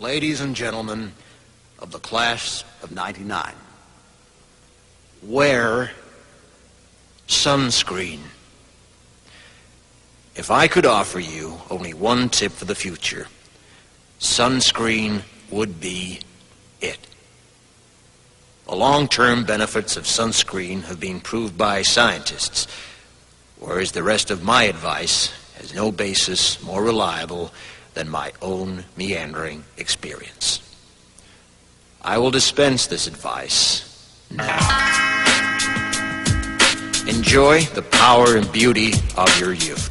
Ladies and gentlemen of the class of 99, wear sunscreen. If I could offer you only one tip for the future, sunscreen would be it. The long-term benefits of sunscreen have been proved by scientists, whereas the rest of my advice has no basis more reliable than my own meandering experience. I will dispense this advice now. Enjoy the power and beauty of your youth.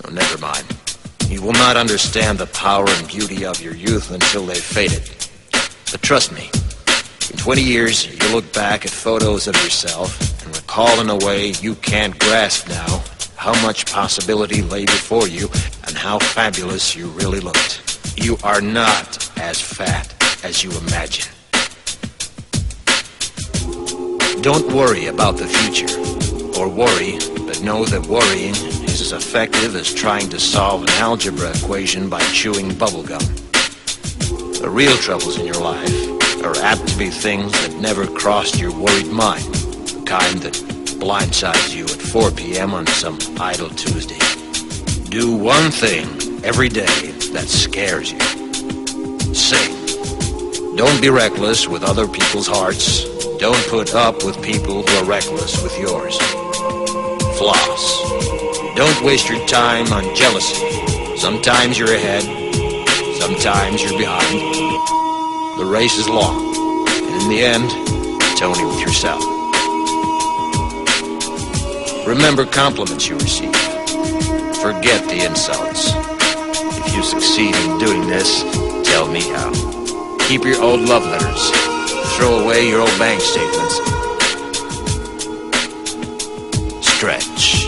Oh, never mind. You will not understand the power and beauty of your youth until they've faded. But trust me, in 20 years, you'll look back at photos of yourself and recall in a way you can't grasp now how much possibility lay before you and how fabulous you really looked. You are not as fat as you imagine. Don't worry about the future, or worry, but know that worrying is as effective as trying to solve an algebra equation by chewing bubblegum. The real troubles in your life are apt to be things that never crossed your worried mind, the kind that blindsides you at 4 p.m. on some idle Tuesday. Do one thing every day that scares you. Sing. Don't be reckless with other people's hearts. Don't put up with people who are reckless with yours. Floss. Don't waste your time on jealousy. Sometimes you're ahead, sometimes you're behind. The race is long, and in the end, it's only with yourself. Remember compliments you receive. Forget the insults. If you succeed in doing this, tell me how. Keep your old love letters. Throw away your old bank statements. Stretch.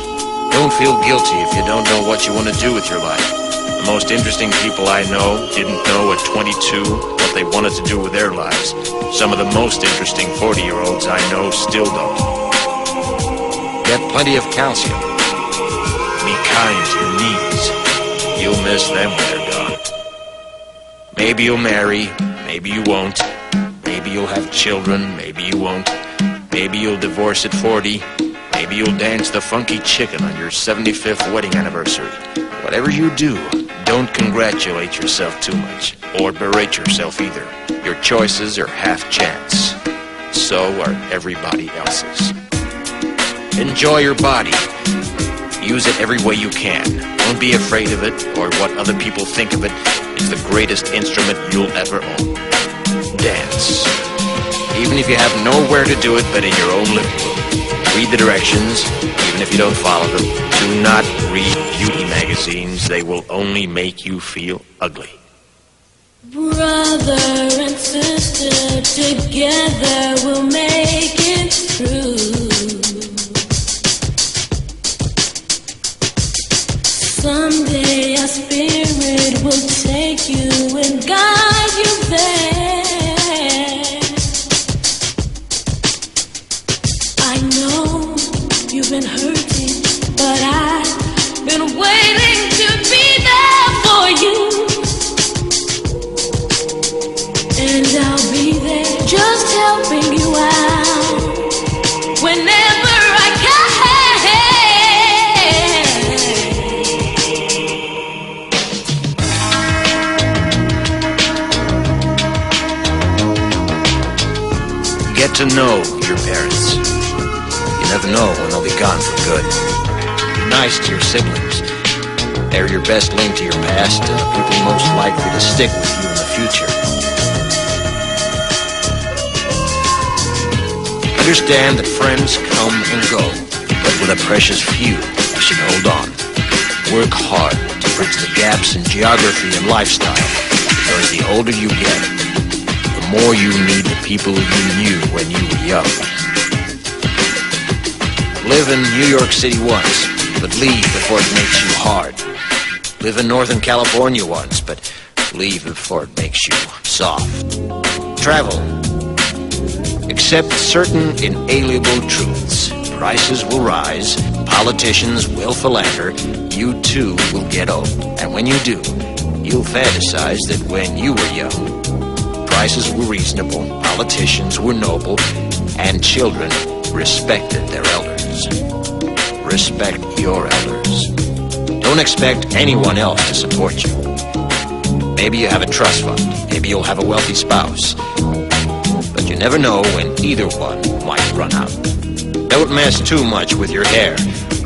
Don't feel guilty if you don't know what you want to do with your life. The most interesting people I know didn't know at 22 what they wanted to do with their lives. Some of the most interesting 40-year-olds I know still don't. Get plenty of calcium. Be kind to your knees. You'll miss them when they're gone. Maybe you'll marry, maybe you won't. Maybe you'll have children, maybe you won't. Maybe you'll divorce at 40. Maybe you'll dance the funky chicken on your 75th wedding anniversary. Whatever you do, don't congratulate yourself too much, or berate yourself either. Your choices are half chance. So are everybody else's. Enjoy your body. Use it every way you can. Don't be afraid of it, or what other people think of it is the greatest instrument you'll ever own. Dance. Even if you have nowhere to do it but in your own living room. Read the directions, even if you don't follow them. Do not read beauty magazines. They will only make you feel ugly. Brother and sister, together we'll make it through. Someday our spirit will take you and guide you there. I know you've been hurting, but I've been waiting to be there for you. And I'll be there just helping you out whenever I can. Get to know your parents. You never know when they'll be gone for good. Be nice to your siblings. They're your best link to your past and the people most likely to stick with you in the future. Understand that friends come and go, but with a precious few, you should hold on. Work hard to bridge the gaps in geography and lifestyle, because the older you get, the more you need the people you knew when you were young. Live in New York City once, but leave before it makes you hard. Live in Northern California once, but leave before it makes you soft. Travel. Accept certain inalienable truths. Prices will rise, politicians will philander, you too will get old. And when you do, you'll fantasize that when you were young, sacrifices were reasonable, politicians were noble, and children respected their elders. Respect your elders. Don't expect anyone else to support you. Maybe you have a trust fund. Maybe you'll have a wealthy spouse. But you never know when either one might run out. Don't mess too much with your hair,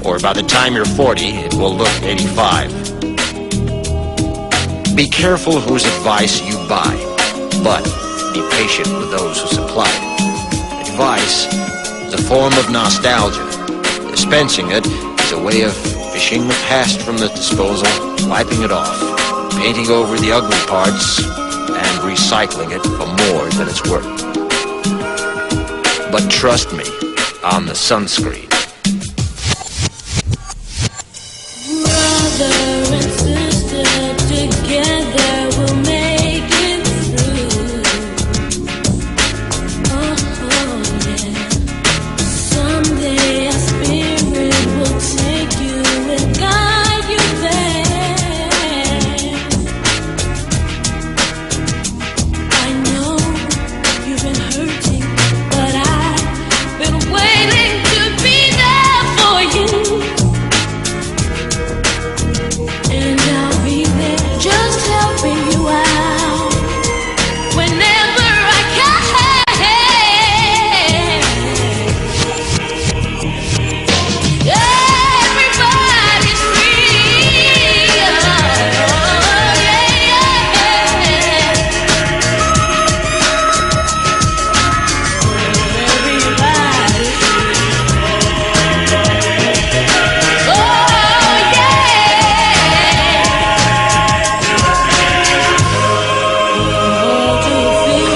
or by the time you're 40, it will look 85. Be careful whose advice you buy, but be patient with those who supply it. Advice is a form of nostalgia. Dispensing it is a way of fishing the past from the disposal, wiping it off, painting over the ugly parts, and recycling it for more than it's worth. But trust me on the sunscreen.